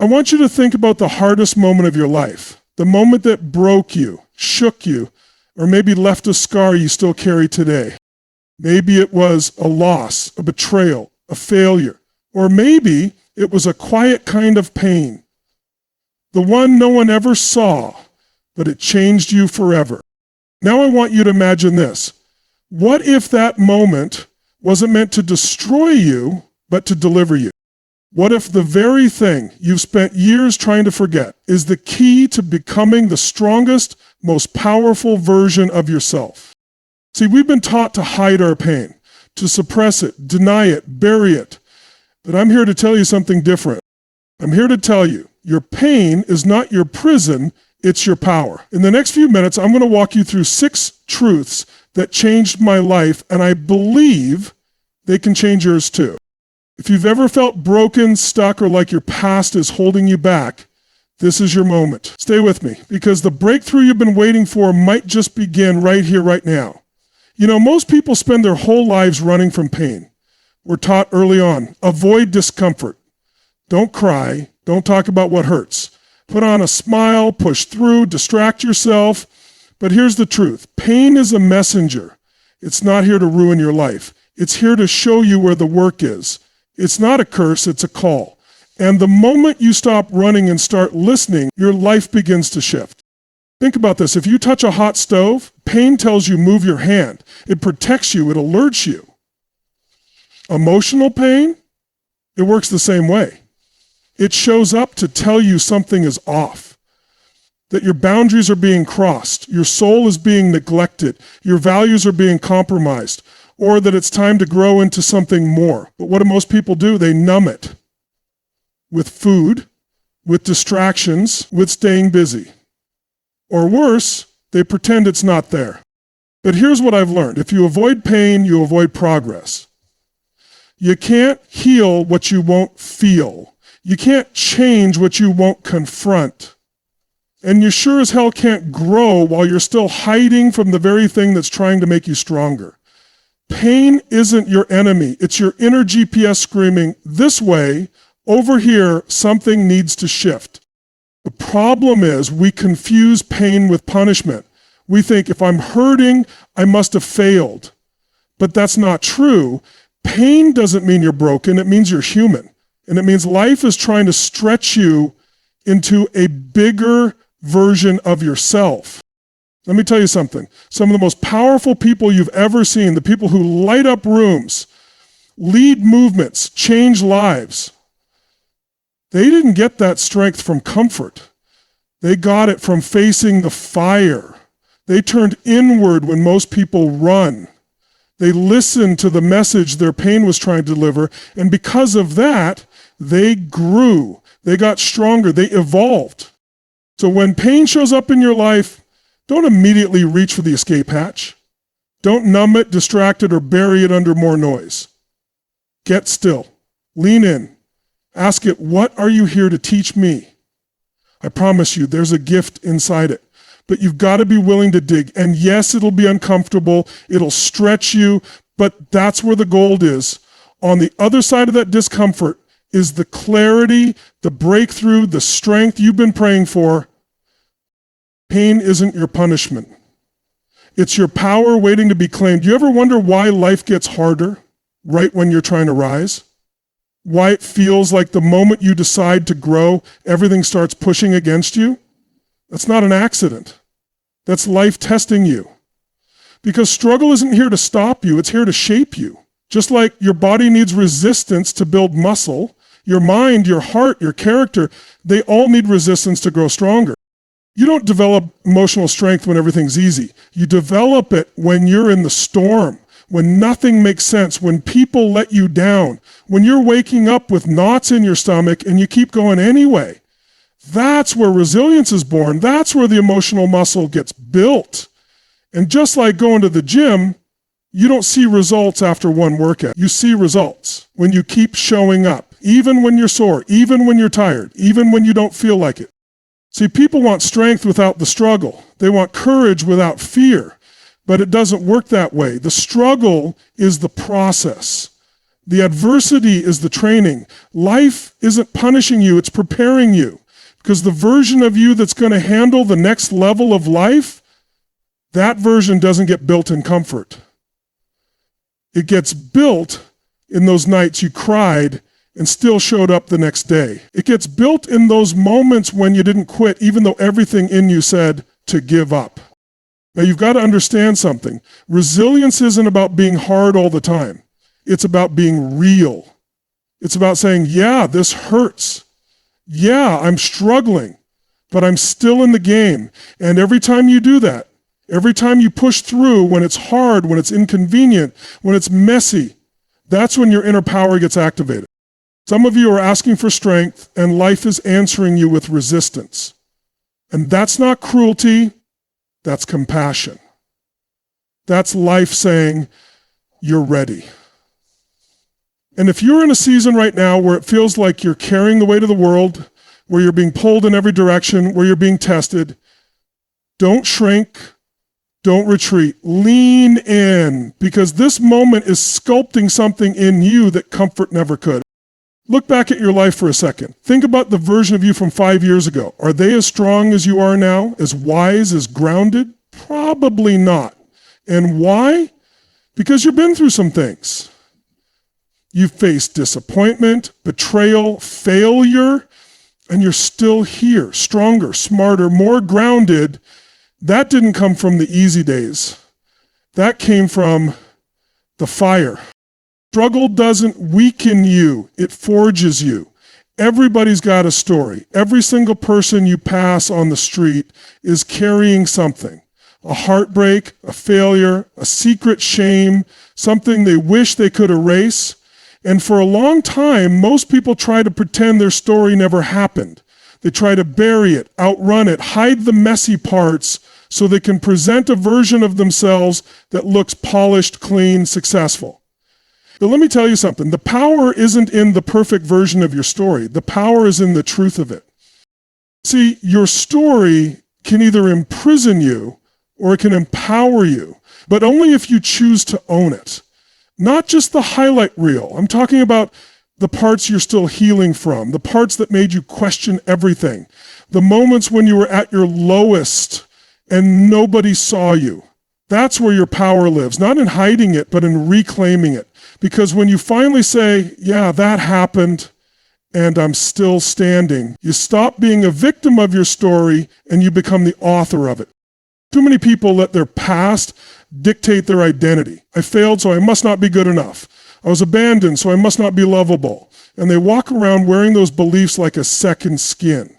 I want you to think about the hardest moment of your life, the moment that broke you, shook you, or maybe left a scar you still carry today. Maybe it was a loss, a betrayal, a failure, or maybe it was a quiet kind of pain, the one no one ever saw, but it changed you forever. Now I want you to imagine this. What if that moment wasn't meant to destroy you, but to deliver you? What if the very thing you've spent years trying to forget is the key to becoming the strongest, most powerful version of yourself? See, we've been taught to hide our pain, to suppress it, deny it, bury it. But I'm here to tell you something different. I'm here to tell you, your pain is not your prison, it's your power. In the next few minutes, I'm going to walk you through 6 truths that changed my life, and I believe they can change yours too. If you've ever felt broken, stuck, or like your past is holding you back, this is your moment. Stay with me, because the breakthrough you've been waiting for might just begin right here, right now. You know, most people spend their whole lives running from pain. We're taught early on, avoid discomfort. Don't cry. Don't talk about what hurts. Put on a smile, push through, distract yourself. But here's the truth. Pain is a messenger. It's not here to ruin your life. It's here to show you where the work is. It's not a curse, it's a call. And the moment you stop running and start listening, your life begins to shift. Think about this. If you touch a hot stove, pain tells you move your hand. It protects you, it alerts you. Emotional pain, it works the same way. It shows up to tell you something is off, that your boundaries are being crossed, your soul is being neglected, your values are being compromised, or that it's time to grow into something more. But what do most people do? They numb it with food, with distractions, with staying busy. Or worse, they pretend it's not there. But here's what I've learned. If you avoid pain, you avoid progress. You can't heal what you won't feel. You can't change what you won't confront. And you sure as hell can't grow while you're still hiding from the very thing that's trying to make you stronger. Pain isn't your enemy. It's your inner GPS screaming, this way, over here, something needs to shift. The problem is we confuse pain with punishment. We think if I'm hurting, I must have failed. But that's not true. Pain doesn't mean you're broken. It means you're human. And it means life is trying to stretch you into a bigger version of yourself. Let me tell you something. Some of the most powerful people you've ever seen, the people who light up rooms, lead movements, change lives, they didn't get that strength from comfort. They got it from facing the fire. They turned inward when most people run. They listened to the message their pain was trying to deliver, and because of that, they grew. They got stronger. They evolved. So when pain shows up in your life, don't immediately reach for the escape hatch. Don't numb it, distract it, or bury it under more noise. Get still. Lean in. Ask it, what are you here to teach me? I promise you, there's a gift inside it. But you've got to be willing to dig. And yes, it'll be uncomfortable. It'll stretch you. But that's where the gold is. On the other side of that discomfort is the clarity, the breakthrough, the strength you've been praying for. Pain isn't your punishment. It's your power waiting to be claimed. Do you ever wonder why life gets harder right when you're trying to rise? Why it feels like the moment you decide to grow, everything starts pushing against you? That's not an accident. That's life testing you. Because struggle isn't here to stop you, it's here to shape you. Just like your body needs resistance to build muscle, your mind, your heart, your character, they all need resistance to grow stronger. You don't develop emotional strength when everything's easy. You develop it when you're in the storm, when nothing makes sense, when people let you down, when you're waking up with knots in your stomach and you keep going anyway. That's where resilience is born. That's where the emotional muscle gets built. And just like going to the gym, you don't see results after one workout. You see results when you keep showing up, even when you're sore, even when you're tired, even when you don't feel like it. See, people want strength without the struggle. They want courage without fear, but it doesn't work that way. The struggle is the process. The adversity is the training. Life isn't punishing you, it's preparing you. Because the version of you that's going to handle the next level of life, that version doesn't get built in comfort. It gets built in those nights you cried and still showed up the next day. It gets built in those moments when you didn't quit, even though everything in you said to give up. Now you've got to understand something. Resilience isn't about being hard all the time. It's about being real. It's about saying, yeah, this hurts. Yeah, I'm struggling, but I'm still in the game. And every time you do that, every time you push through when it's hard, when it's inconvenient, when it's messy, that's when your inner power gets activated. Some of you are asking for strength, and life is answering you with resistance. And that's not cruelty, that's compassion. That's life saying, you're ready. And if you're in a season right now where it feels like you're carrying the weight of the world, where you're being pulled in every direction, where you're being tested, don't shrink, don't retreat. Lean in, because this moment is sculpting something in you that comfort never could. Look back at your life for a second. Think about the version of you from 5 years ago. Are they as strong as you are now? As wise, as grounded? Probably not. And why? Because you've been through some things. You've faced disappointment, betrayal, failure, and you're still here, stronger, smarter, more grounded. That didn't come from the easy days. That came from the fire. Struggle doesn't weaken you, it forges you. Everybody's got a story. Every single person you pass on the street is carrying something. A heartbreak, a failure, a secret shame, something they wish they could erase. And for a long time, most people try to pretend their story never happened. They try to bury it, outrun it, hide the messy parts so they can present a version of themselves that looks polished, clean, successful. But let me tell you something. The power isn't in the perfect version of your story. The power is in the truth of it. See, your story can either imprison you or it can empower you, but only if you choose to own it. Not just the highlight reel. I'm talking about the parts you're still healing from, the parts that made you question everything, the moments when you were at your lowest and nobody saw you. That's where your power lives, not in hiding it, but in reclaiming it. Because when you finally say, yeah, that happened, and I'm still standing, you stop being a victim of your story and you become the author of it. Too many people let their past dictate their identity. I failed, so I must not be good enough. I was abandoned, so I must not be lovable. And they walk around wearing those beliefs like a second skin.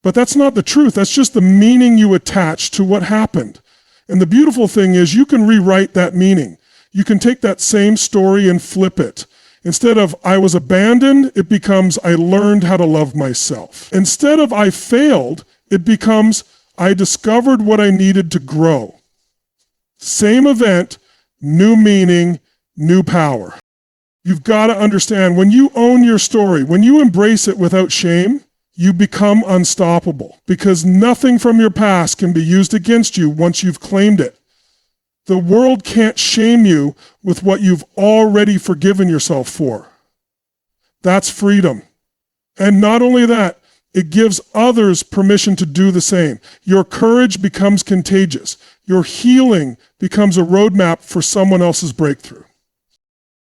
But that's not the truth. That's just the meaning you attach to what happened. And the beautiful thing is you can rewrite that meaning. You can take that same story and flip it. Instead of I was abandoned, it becomes I learned how to love myself. Instead of I failed, it becomes I discovered what I needed to grow. Same event, new meaning, new power. You've got to understand, when you own your story, when you embrace it without shame, you become unstoppable because nothing from your past can be used against you once you've claimed it. The world can't shame you with what you've already forgiven yourself for. That's freedom. And not only that, it gives others permission to do the same. Your courage becomes contagious. Your healing becomes a roadmap for someone else's breakthrough.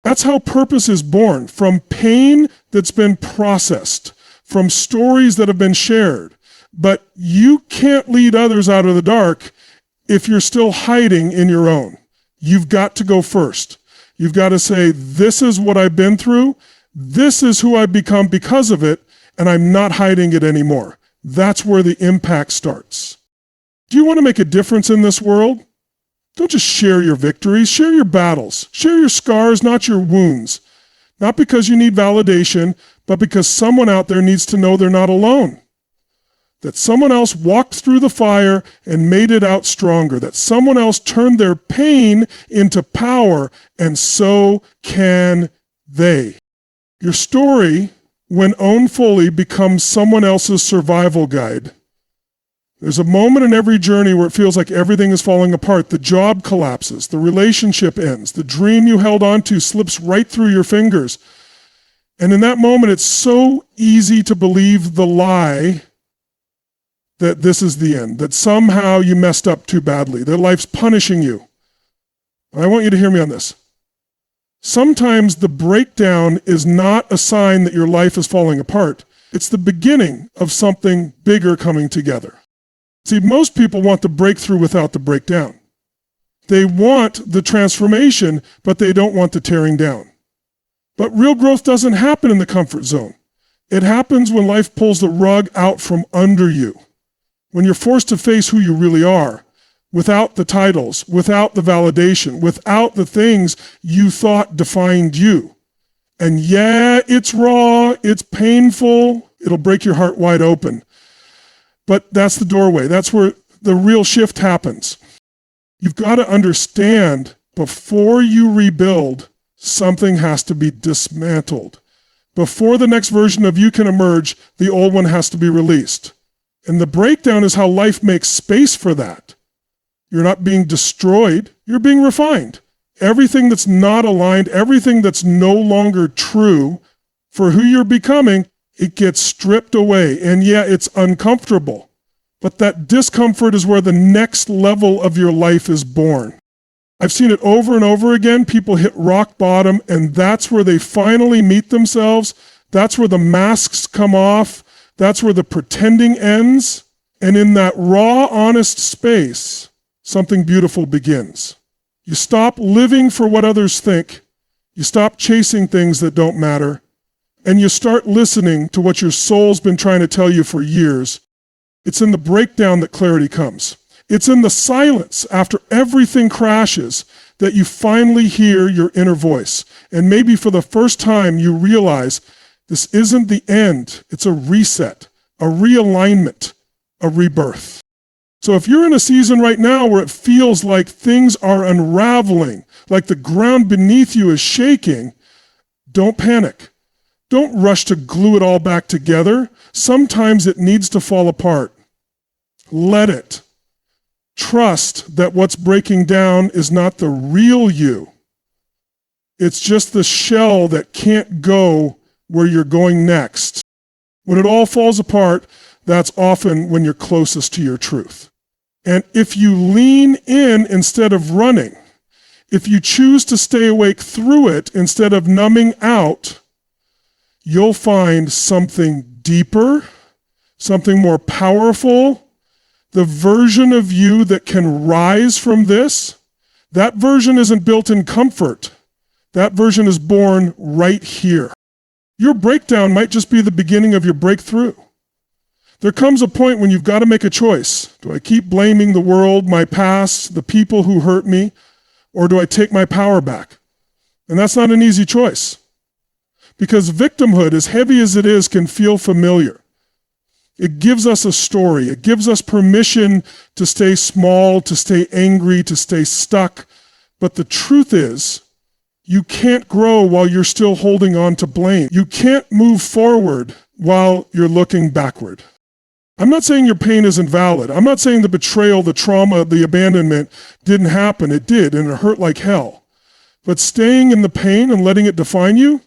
That's how purpose is born, from pain that's been processed, from stories that have been shared. But you can't lead others out of the dark if you're still hiding in your own. You've got to go first. You've got to say, this is what I've been through. This is who I've become because of it, and I'm not hiding it anymore. That's where the impact starts. Do you want to make a difference in this world? Don't just share your victories, share your battles. Share your scars, not your wounds. Not because you need validation, but because someone out there needs to know they're not alone. That someone else walked through the fire and made it out stronger. That someone else turned their pain into power, and so can they. Your story, when owned fully, becomes someone else's survival guide. There's a moment in every journey where it feels like everything is falling apart. The job collapses, the relationship ends, the dream you held on to slips right through your fingers. And in that moment, it's so easy to believe the lie that this is the end, that somehow you messed up too badly, that life's punishing you. I want you to hear me on this. Sometimes the breakdown is not a sign that your life is falling apart. It's the beginning of something bigger coming together. See, most people want the breakthrough without the breakdown. They want the transformation, but they don't want the tearing down. But real growth doesn't happen in the comfort zone. It happens when life pulls the rug out from under you, when you're forced to face who you really are, without the titles, without the validation, without the things you thought defined you. And yeah, it's raw, it's painful, it'll break your heart wide open. But that's the doorway. That's where the real shift happens. You've got to understand, before you rebuild, something has to be dismantled. Before the next version of you can emerge, the old one has to be released. And the breakdown is how life makes space for that. You're not being destroyed, you're being refined. Everything that's not aligned, everything that's no longer true for who you're becoming, it gets stripped away. And yeah, it's uncomfortable. But that discomfort is where the next level of your life is born. I've seen it over and over again. People hit rock bottom, and that's where they finally meet themselves. That's where the masks come off. That's where the pretending ends. And in that raw, honest space, something beautiful begins. You stop living for what others think. You stop chasing things that don't matter. And you start listening to what your soul's been trying to tell you for years. It's in the breakdown that clarity comes. It's in the silence after everything crashes that you finally hear your inner voice. And maybe for the first time you realize this isn't the end. It's a reset, a realignment, a rebirth. So if you're in a season right now where it feels like things are unraveling, like the ground beneath you is shaking, don't panic. Don't rush to glue it all back together. Sometimes it needs to fall apart. Let it. Trust that what's breaking down is not the real you. It's just the shell that can't go where you're going next. When it all falls apart, that's often when you're closest to your truth. And if you lean in instead of running, if you choose to stay awake through it instead of numbing out, you'll find something deeper, something more powerful, the version of you that can rise from this. That version isn't built in comfort. That version is born right here. Your breakdown might just be the beginning of your breakthrough. There comes a point when you've got to make a choice. Do I keep blaming the world, my past, the people who hurt me, or do I take my power back? And that's not an easy choice. Because victimhood, as heavy as it is, can feel familiar. It gives us a story. It gives us permission to stay small, to stay angry, to stay stuck. But the truth is, you can't grow while you're still holding on to blame. You can't move forward while you're looking backward. I'm not saying your pain isn't valid. I'm not saying the betrayal, the trauma, the abandonment didn't happen. It did, and it hurt like hell. But staying in the pain and letting it define you,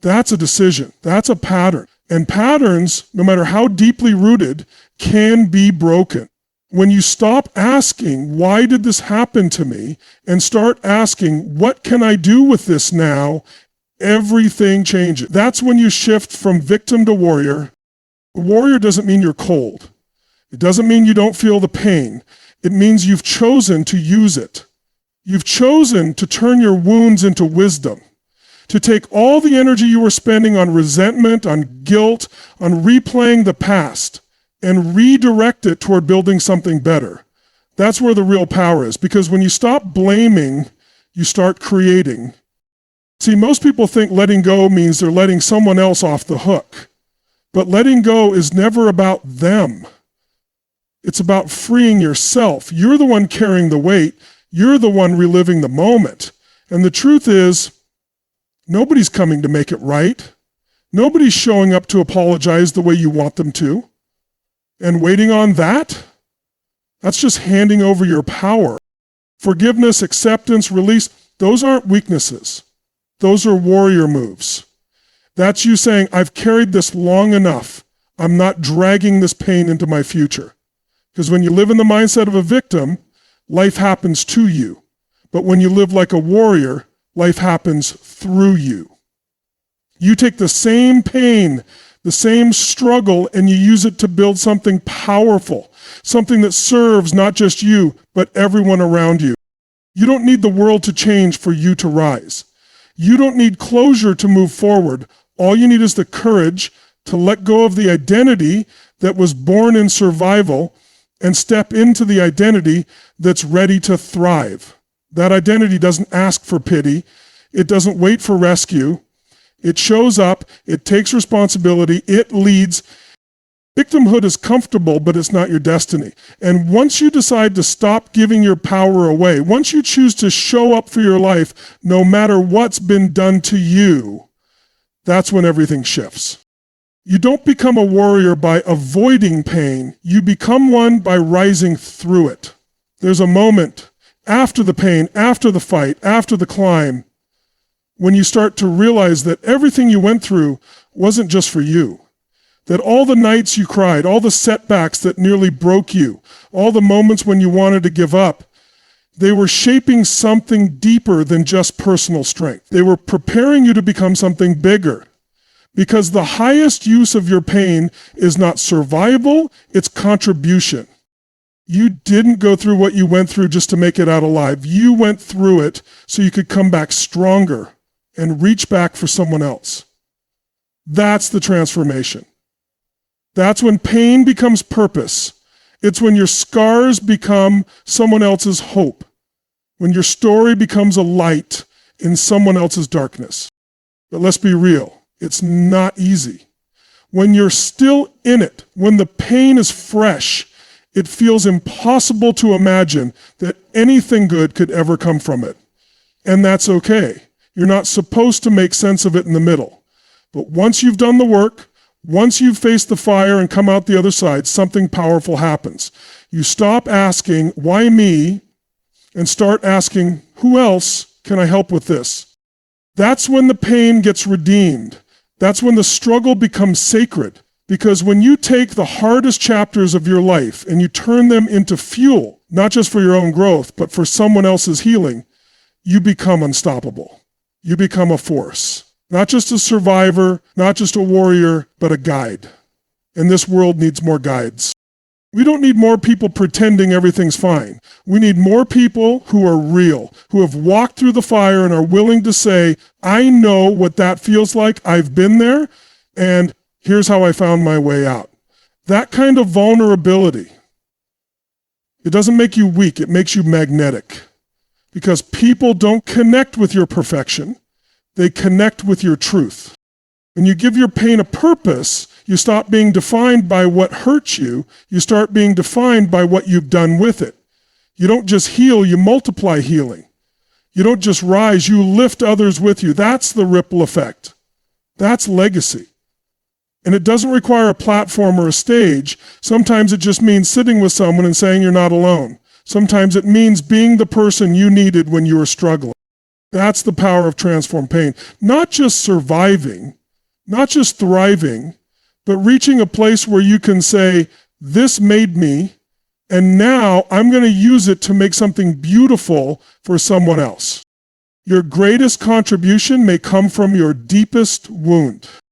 that's a decision. That's a pattern. And patterns, no matter how deeply rooted, can be broken. When you stop asking, why did this happen to me, and start asking, what can I do with this now, everything changes. That's when you shift from victim to warrior. Warrior doesn't mean you're cold. It doesn't mean you don't feel the pain. It means you've chosen to use it. You've chosen to turn your wounds into wisdom. To take all the energy you were spending on resentment, on guilt, on replaying the past, and redirect it toward building something better. That's where the real power is, because when you stop blaming, you start creating. See, most people think letting go means they're letting someone else off the hook. But letting go is never about them. It's about freeing yourself. You're the one carrying the weight. You're the one reliving the moment. And the truth is, nobody's coming to make it right. Nobody's showing up to apologize the way you want them to. And waiting on that, That's just handing over your power. Forgiveness, acceptance, release, those aren't weaknesses. Those are warrior moves. That's you saying, I've carried this long enough. I'm not dragging this pain into my future. Because when you live in the mindset of a victim, life happens to you. But when you live like a warrior, life happens through you. You take the same pain, the same struggle, and you use it to build something powerful, something that serves not just you, but everyone around you. You don't need the world to change for you to rise. You don't need closure to move forward. All you need is the courage to let go of the identity that was born in survival and step into the identity that's ready to thrive. That identity doesn't ask for pity. It doesn't wait for rescue. It shows up. It takes responsibility. It leads. Victimhood is comfortable, but it's not your destiny. And once you decide to stop giving your power away, once you choose to show up for your life, no matter what's been done to you, that's when everything shifts. You don't become a warrior by avoiding pain. You become one by rising through it. There's a moment after the pain, after the fight, after the climb, when you start to realize that everything you went through wasn't just for you. That all the nights you cried, all the setbacks that nearly broke you, all the moments when you wanted to give up, they were shaping something deeper than just personal strength. They were preparing you to become something bigger. Because the highest use of your pain is not survival, it's contribution. You didn't go through what you went through just to make it out alive. You went through it so you could come back stronger and reach back for someone else. That's the transformation. That's when pain becomes purpose. It's when your scars become someone else's hope. When your story becomes a light in someone else's darkness. But let's be real, it's not easy. When you're still in it, when the pain is fresh, it feels impossible to imagine that anything good could ever come from it. And that's okay. You're not supposed to make sense of it in the middle. But once you've done the work, once you've faced the fire and come out the other side, something powerful happens. You stop asking, why me? And start asking, who else can I help with this? That's when the pain gets redeemed. That's when the struggle becomes sacred. Because when you take the hardest chapters of your life and you turn them into fuel, not just for your own growth, but for someone else's healing, you become unstoppable. You become a force. Not just a survivor, not just a warrior, but a guide. And this world needs more guides. We don't need more people pretending everything's fine. We need more people who are real, who have walked through the fire and are willing to say, I know what that feels like. I've been there, and here's how I found my way out. That kind of vulnerability, it doesn't make you weak, it makes you magnetic. Because people don't connect with your perfection. They connect with your truth. When you give your pain a purpose, you stop being defined by what hurts you. You start being defined by what you've done with it. You don't just heal, you multiply healing. You don't just rise, you lift others with you. That's the ripple effect. That's legacy. And it doesn't require a platform or a stage. Sometimes it just means sitting with someone and saying you're not alone. Sometimes it means being the person you needed when you were struggling. That's the power of transformed pain. Not just surviving, not just thriving, but reaching a place where you can say, this made me, and now I'm going to use it to make something beautiful for someone else. Your greatest contribution may come from your deepest wound.